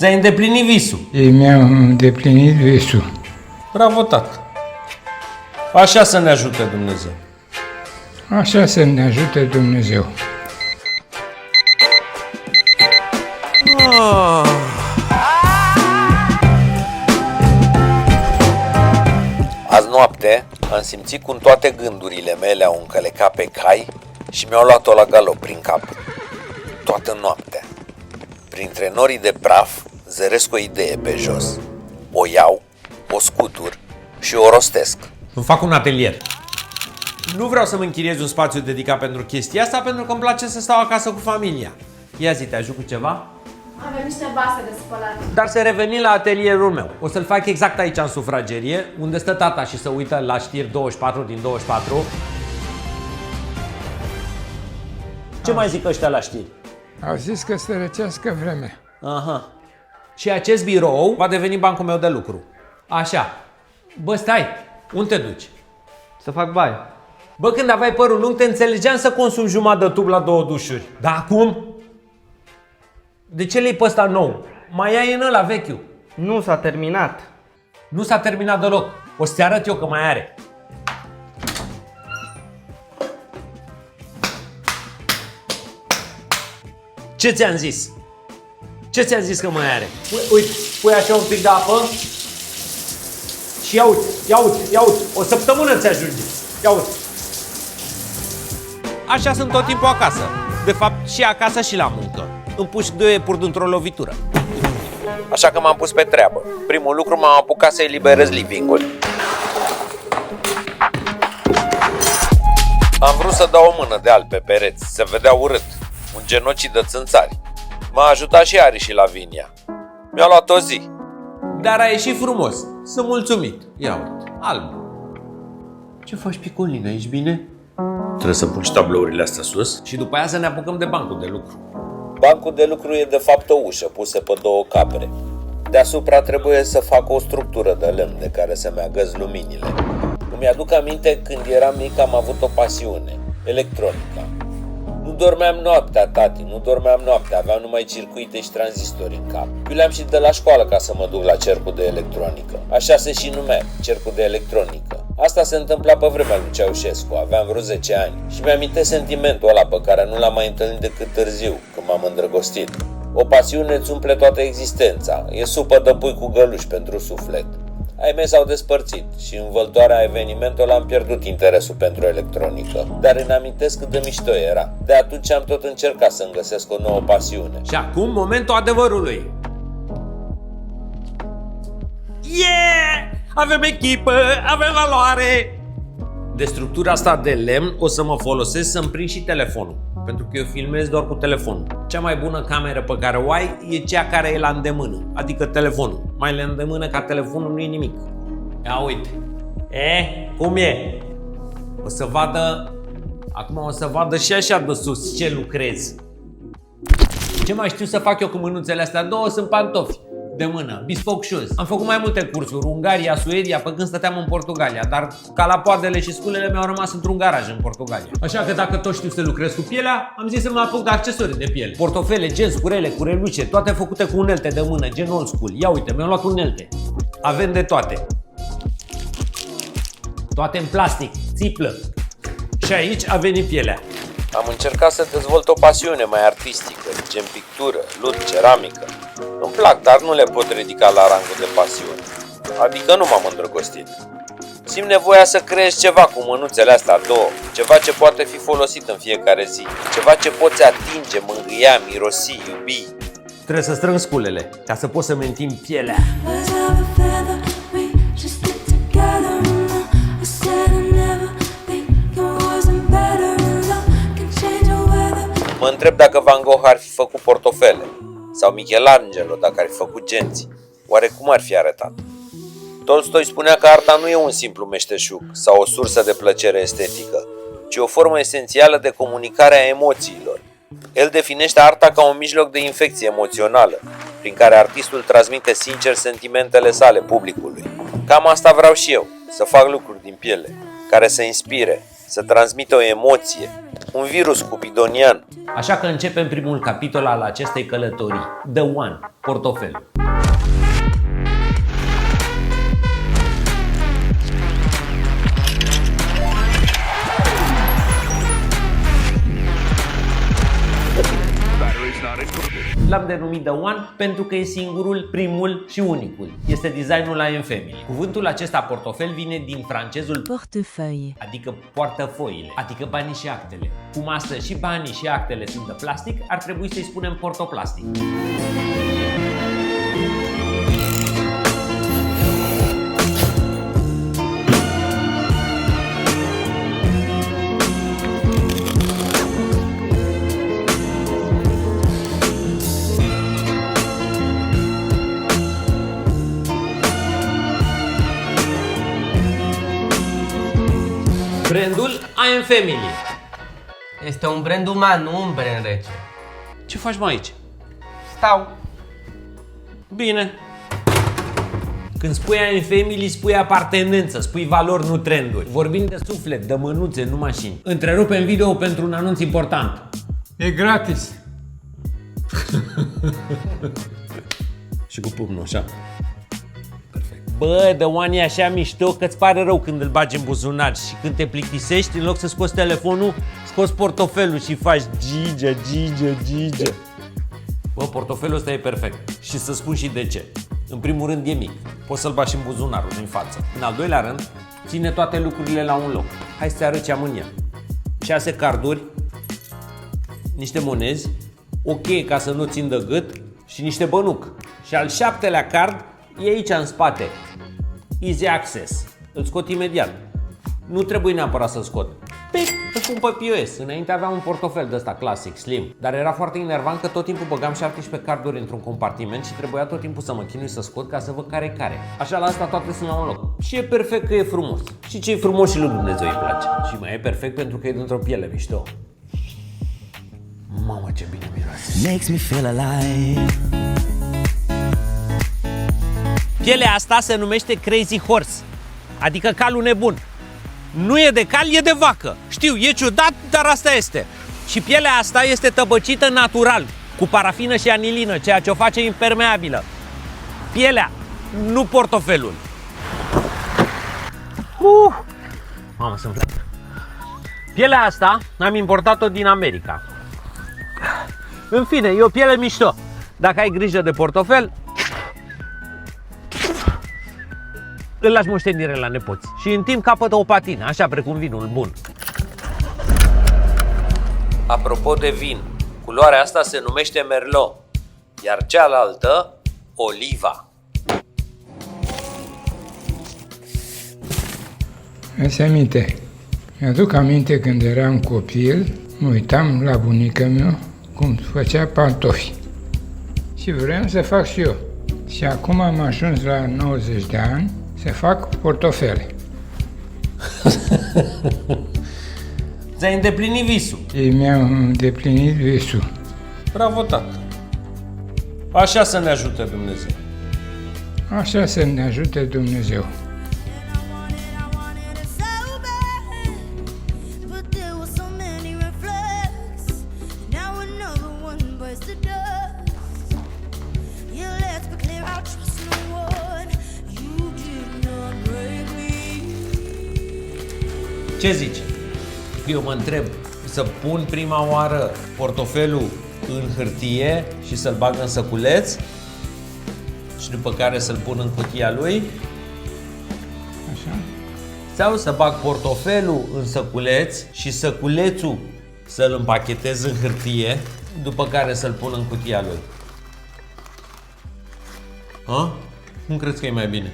Ți-ai îndeplinit visul. Ei mi-au îndeplinit visul. Bravo, tată. Așa să ne ajute Dumnezeu. Așa să ne ajute Dumnezeu. Azi noapte am simțit cum toate gândurile mele au încălecat pe cai și mi-au luat-o la galop prin cap. Toată noaptea. Printre norii de praf zăresc o idee pe jos. O iau, o scutur și o rostesc. Îmi fac un atelier. Nu vreau să-mi închiriez un spațiu dedicat pentru chestia asta, pentru că îmi place să stau acasă cu familia. Ia zi, te ajut cu ceva? Avem niște vase de spălat. Dar să revenim la atelierul meu. O să-l fac exact aici în sufragerie, unde stă tata și se uită la știri 24 din 24. Ce mai zic ăștia la știri? Au zis că să răcească vremea. Aha. Și acest birou va deveni bancul meu de lucru. Așa. Bă, stai. Unde te duci? Să fac baie. Bă, când aveai părul lung, te înțelegeam să consumi jumătate de tub la 2 dușuri. Dar acum? De ce le-ai pe ăsta nou? Mai ai în ăla vechiul. Nu s-a terminat. Nu s-a terminat deloc. O să-ți arăt eu că mai are. Ce ți-am zis? Ce ți-am zis că mai are? Uite, pui așa un pic de apă și ia uite, ia uite, ia uite. O săptămână ți ajunge. Ia uite. Așa sunt tot timpul acasă. De fapt, și acasă și la muncă. Împușc 2 iepuri dintr-o lovitură. Așa că m-am pus pe treabă. Primul lucru m-am apucat să eliberez living-ul. Am vrut să dau o mână de alb pe pereți, se vedea urât. Un genocid de țânțari. M-a ajutat și Ari și Lavinia. Mi-a luat o zi. Dar a ieșit frumos. Sunt mulțumit. Ia uite, alb. Ce faci, Picolina? Ești bine? Trebuie să pun și tablourile astea sus și după aia să ne apucăm de bancul de lucru. Bancul de lucru e de fapt o ușă pusă pe 2 capre. Deasupra trebuie să fac o structură de lemn de care să meargă luminile. Îmi aduc aminte când eram mic am avut o pasiune, electronica. Nu dormeam noaptea, tati, nu dormeam noaptea, aveam numai circuite și tranzistori în cap. Eu le-am și de la școală ca să mă duc la cercul de electronică. Așa se și numea, cercul de electronică. Asta se întâmpla pe vremea lui Ceaușescu, aveam vreo 10 ani și mi-amintesc sentimentul ăla pe care nu l-am mai întâlnit decât târziu, când m-am îndrăgostit. O pasiune îți umple toată existența, e supă de pui cu găluși pentru suflet. Ai mei s-au despărțit și în văltoarea evenimentului am pierdut interesul pentru electronică. Dar îmi amintesc cât de mișto era. De atunci am tot încercat să-mi găsesc o nouă pasiune. Și acum momentul adevărului. Yeah! Avem echipă, avem valoare! De structura asta de lemn o să mă folosesc să-mi prind și telefonul. Pentru că eu filmez doar cu telefonul. Cea mai bună cameră pe care o ai e cea care e la îndemână. Adică telefonul. Mai la îndemână ca telefonul nu e nimic. Ia uite. Cum e? O să vadă... Acum o să vadă și așa de sus ce lucrez. Ce mai știu să fac eu cu mânuțele astea? 2 sunt pantofi de mână, bespoke shoes. Am făcut mai multe cursuri, Ungaria, Suedia, pe când stăteam în Portugalia, dar calapoadele și sculele mi-au rămas într-un garaj în Portugalia. Așa că dacă tot știu să lucrez cu pielea, am zis să mă apuc de accesorii de piele. Portofele, genți, curele, cureluce, toate făcute cu unelte de mână, gen old school. Ia uite, mi-am luat unelte. Avem de toate. Toate în plastic, țiplă. Și aici a venit pielea. Am încercat să dezvolt o pasiune mai artistică, gen pictură, lut, ceramică. Îmi plac, dar nu le pot ridica la rangul de pasiune. Adică nu m-am îndrăgostit. Simt nevoia să creez ceva cu mânuțele astea 2, ceva ce poate fi folosit în fiecare zi, ceva ce poți atinge, mângâia, mirosi, iubi. Trebuie să strâng sculele, ca să pot să-mi întind pielea. Mă întreb dacă Van Gogh ar fi făcut portofele, sau Michelangelo dacă ar fi făcut genți. Oare cum ar fi arătat? Tolstoi spunea că arta nu e un simplu meșteșug sau o sursă de plăcere estetică, ci o formă esențială de comunicare a emoțiilor. El definește arta ca un mijloc de infecție emoțională, prin care artistul transmite sincer sentimentele sale publicului. Cam asta vreau și eu, să fac lucruri din piele, care să inspire, să transmită o emoție, un virus cupidonian. Așa că începem primul capitol al acestei călătorii. The One, portofelul. L-am denumit The One pentru că e singurul, primul și unicul. Este designul Lion Family. Cuvântul acesta portofel vine din francezul Portefeuille. adică portăfoile, adică banii și actele. Cum astăzi și banii și actele sunt de plastic, ar trebui să-i spunem portoplastic. Brandul I Am Family. Este un brand uman, nu un brand rece. Ce faci mai aici? Stau. Bine. Când spui I Am Family, spui apartenență, spui valori, nu trenduri. Vorbim de suflet, de mânuțe, nu mașini. Întrerupem video pentru un anunț important. E gratis. Și cu pumnul, așa. Perfect. Bă, The One e așa mișto că îți pare rău când îl bagi în buzunar și când te plictisești, în loc să scoți telefonul, scoți portofelul și faci gigă. Bă, portofelul ăsta e perfect. Și să spun și de ce. În primul rând e mic. Poți să-l bagi în buzunarul din față. În al doilea rând, ține toate lucrurile la un loc. Hai să-ți arăt ce am în el. 6 carduri, niște monezi, o cheie ca să nu țin de gât și niște bănuc. Și al 7-lea card e aici în spate. Easy access. Îl scot imediat. Nu trebuie neapărat să-l scot. Pic, îl pun pe POS. Înainte aveam un portofel de ăsta clasic, slim. Dar era foarte enervant că tot timpul băgam 17 carduri într-un compartiment și trebuia tot timpul să mă chinui să scot ca să văd care e care. Așa la asta toate sunt la un loc. Și e perfect că e frumos. Și ce e frumos și lui Dumnezeu îi place. Și mai e perfect pentru că e dintr-o piele mișto. Mamă, ce bine miroase. Makes me feel alive. Pielea asta se numește Crazy Horse, adică calul nebun. Nu e de cal, e de vacă. Știu, e ciudat, dar asta este. Și pielea asta este tăbăcită natural, cu parafină și anilină, ceea ce o face impermeabilă. Pielea, nu portofelul. Mamă, sunt pleacă. Pielea asta am importat-o din America. În fine, e o piele mișto. Dacă ai grijă de portofel, îl lași moștenire la nepoți și în timp capătă o patină, așa precum vinul bun. Apropo de vin, culoarea asta se numește Merlot, iar cealaltă Oliva. Îți aminte. Mi-aduc aminte când eram copil, mă uitam la bunica mea cum făcea pantofi. Și vreau să fac și eu. Și acum am ajuns la 90 de ani să fac portofele. Ți-ai îndeplinit visul. Și mi-am îndeplinit visul. Bravo, tată. Așa să ne ajute Dumnezeu. Așa să ne ajute Dumnezeu. Ce zici? Eu mă întreb, să pun prima oară portofelul în hârtie și să-l bag în săculeț și după care să-l pun în cutia lui? Așa? Sau să bag portofelul în săculeț și săculețul să-l împachetez în hârtie, după care să-l pun în cutia lui? Ha? Cum crezi că e mai bine?